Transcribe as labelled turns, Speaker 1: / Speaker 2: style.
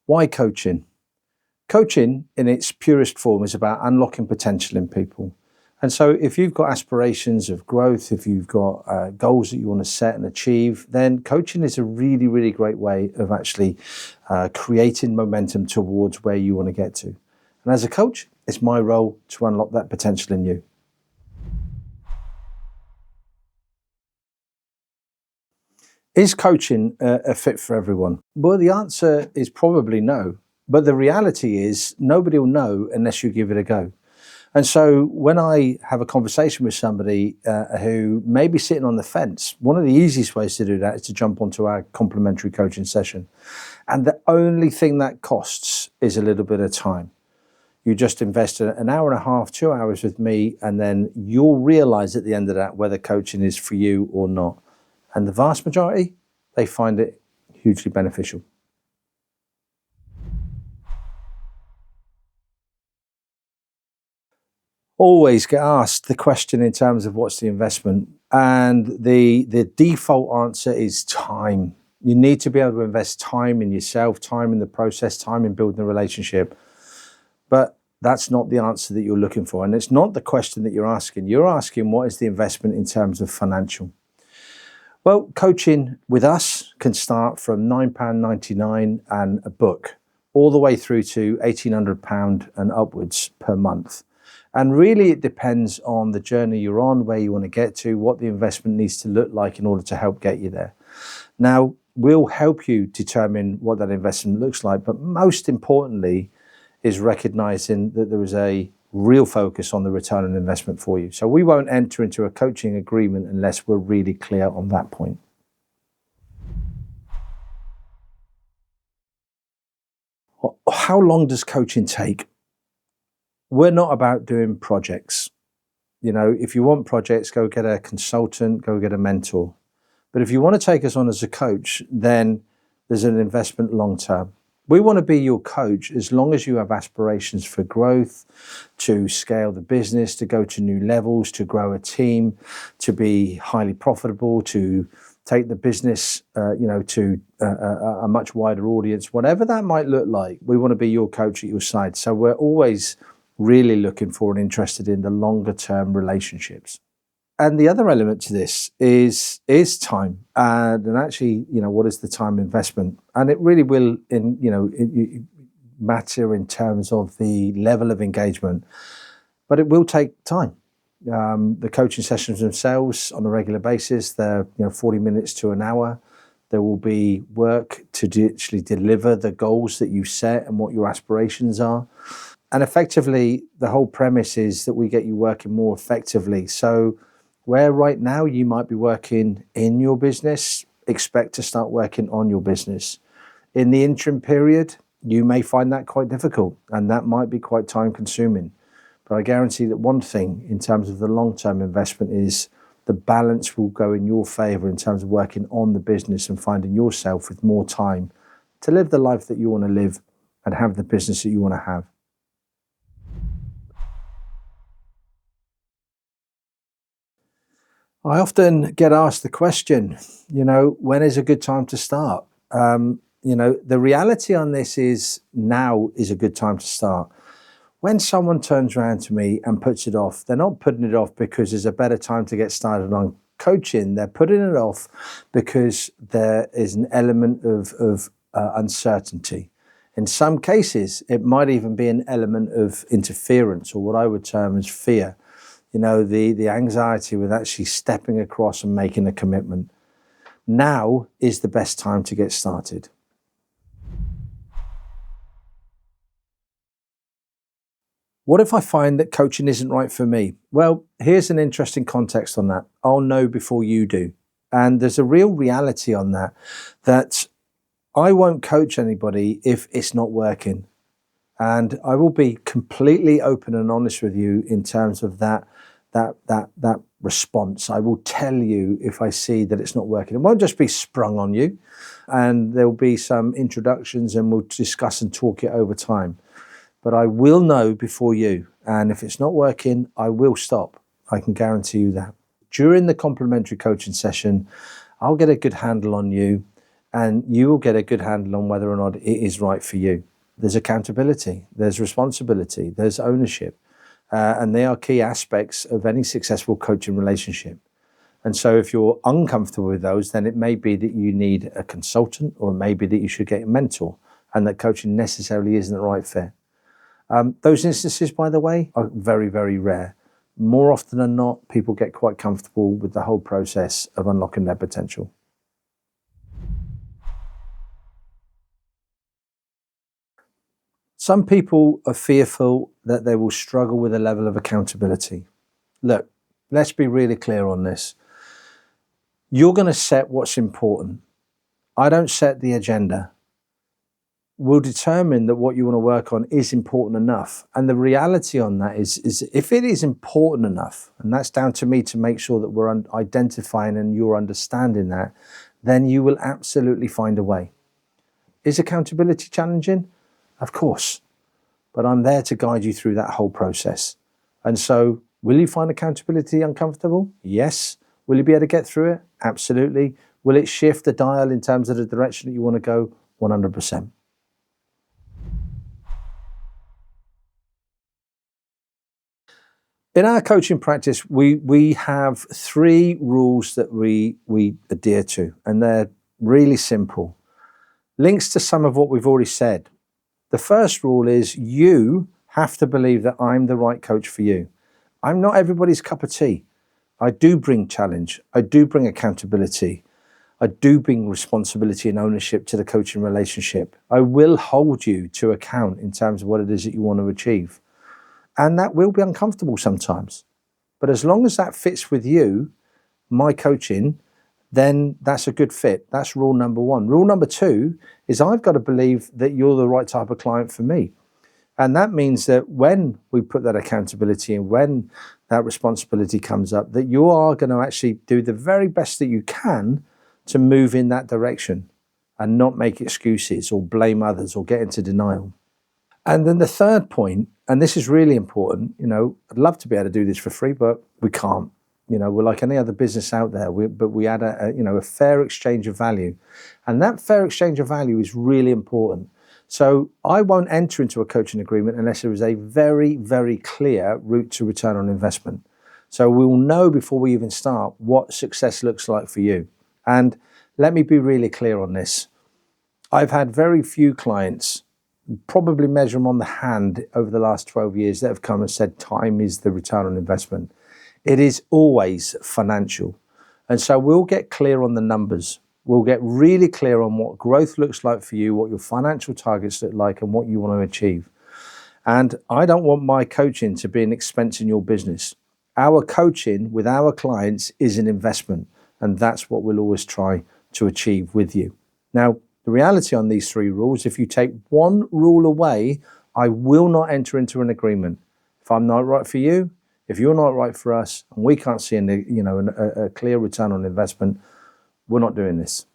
Speaker 1: Why coaching? Coaching in its purest form is about unlocking potential in people. And so if you've got aspirations of growth, if you've got goals that you want to set and achieve, then coaching is a really, really great way of actually creating momentum towards where you want to get to. And as a coach, it's my role to unlock that potential in you. Is coaching a fit for everyone? Well, the answer is probably no. But the reality is nobody will know unless you give it a go. And so when I have a conversation with somebody who may be sitting on the fence, one of the easiest ways to do that is to jump onto our complimentary coaching session. And the only thing that costs is a little bit of time. You just invest an hour and a half, 2 hours with me, and then you'll realize at the end of that whether coaching is for you or not. And the vast majority, they find it hugely beneficial. Always get asked the question in terms of what's the investment, and the default answer is time. You need to be able to invest time in yourself, time in the process, time in building a relationship. But that's not the answer that you're looking for, and it's not the question that you're asking. You're asking what is the investment in terms of financial. Well, coaching with us can start from £9.99 and a book, all the way through to £1,800 and upwards per month. And really it depends on the journey you're on, where you want to get to, what the investment needs to look like in order to help get you there. Now, we'll help you determine what that investment looks like, but most importantly is recognizing that there is a real focus on the return on investment for you. So we won't enter into a coaching agreement unless we're really clear on that point. How long does coaching take? We're not about doing projects. You know, if you want projects, go get a consultant, go get a mentor. But if you want to take us on as a coach, then there's an investment long term. We want to be your coach as long as you have aspirations for growth, to scale the business, to go to new levels, to grow a team, to be highly profitable, to take the business to a much wider audience, whatever that might look like. We want to be your coach at your side. So we're always really looking for and interested in the longer term relationships. And the other element to this is time, and actually, what is the time investment? And it really will, matter in terms of the level of engagement, but it will take time. The coaching sessions themselves on a regular basis, they're 40 minutes to an hour. There will be work to actually deliver the goals that you set and what your aspirations are. And effectively, the whole premise is that we get you working more effectively. So where right now you might be working in your business, expect to start working on your business. In the interim period, you may find that quite difficult, and that might be quite time consuming. But I guarantee that one thing in terms of the long-term investment is the balance will go in your favor in terms of working on the business and finding yourself with more time to live the life that you want to live and have the business that you want to have. I often get asked the question, when is a good time to start? The reality on this is now is a good time to start. When someone turns around to me and puts it off, they're not putting it off because there's a better time to get started on coaching. They're putting it off because there is an element of uncertainty. In some cases, it might even be an element of interference, or what I would term as fear. The anxiety with actually stepping across and making a commitment. Now is the best time to get started. What if I find that coaching isn't right for me? Well, here's an interesting context on that. I'll know before you do. And there's a real reality on that I won't coach anybody if it's not working. And I will be completely open and honest with you in terms of that response. I will tell you if I see that it's not working. It won't just be sprung on you, and there'll be some introductions and we'll discuss and talk it over time. But I will know before you, and if it's not working, I will stop. I can guarantee you that. During the complimentary coaching session, I'll get a good handle on you, and you will get a good handle on whether or not it is right for you. There's accountability, there's responsibility, there's ownership, and they are key aspects of any successful coaching relationship. And so if you're uncomfortable with those, then it may be that you need a consultant, or it may be that you should get a mentor, and that coaching necessarily isn't the right fit. Those instances, by the way, are very, very rare. More often than not, people get quite comfortable with the whole process of unlocking their potential. Some people are fearful that they will struggle with a level of accountability. Look, let's be really clear on this. You're going to set what's important. I don't set the agenda. We'll determine that what you want to work on is important enough. And the reality on that is if it is important enough, and that's down to me to make sure that we're identifying and you're understanding that, then you will absolutely find a way. Is accountability challenging? Of course. But I'm there to guide you through that whole process. And so, will you find accountability uncomfortable? Yes. Will you be able to get through it? Absolutely. Will it shift the dial in terms of the direction that you want to go? 100%. In our coaching practice, we have 3 rules that we adhere to, and they're really simple. Links to some of what we've already said. The first rule is you have to believe that I'm the right coach for you. I'm not everybody's cup of tea. I do bring challenge. I do bring accountability. I do bring responsibility and ownership to the coaching relationship. I will hold you to account in terms of what it is that you want to achieve. And that will be uncomfortable sometimes. But as long as that fits with you, my coaching, then that's a good fit. That's rule number 1. Rule number 2 is I've got to believe that you're the right type of client for me. And that means that when we put that accountability and when that responsibility comes up, that you are going to actually do the very best that you can to move in that direction and not make excuses or blame others or get into denial. And then the third point, and this is really important, I'd love to be able to do this for free, but we can't. We're like any other business out there, but we add a fair exchange of value. And that fair exchange of value is really important. So I won't enter into a coaching agreement unless there is a very, very clear route to return on investment. So we will know before we even start what success looks like for you. And let me be really clear on this. I've had very few clients, probably measure them on the hand over the last 12 years, that have come and said time is the return on investment. It is always financial. And so we'll get clear on the numbers. We'll get really clear on what growth looks like for you, what your financial targets look like, and what you want to achieve. And I don't want my coaching to be an expense in your business. Our coaching with our clients is an investment, and that's what we'll always try to achieve with you. Now, the reality on these 3 rules, if you take one rule away, I will not enter into an agreement. If I'm not right for you, if you're not right for us, and we can't see a clear return on investment, we're not doing this.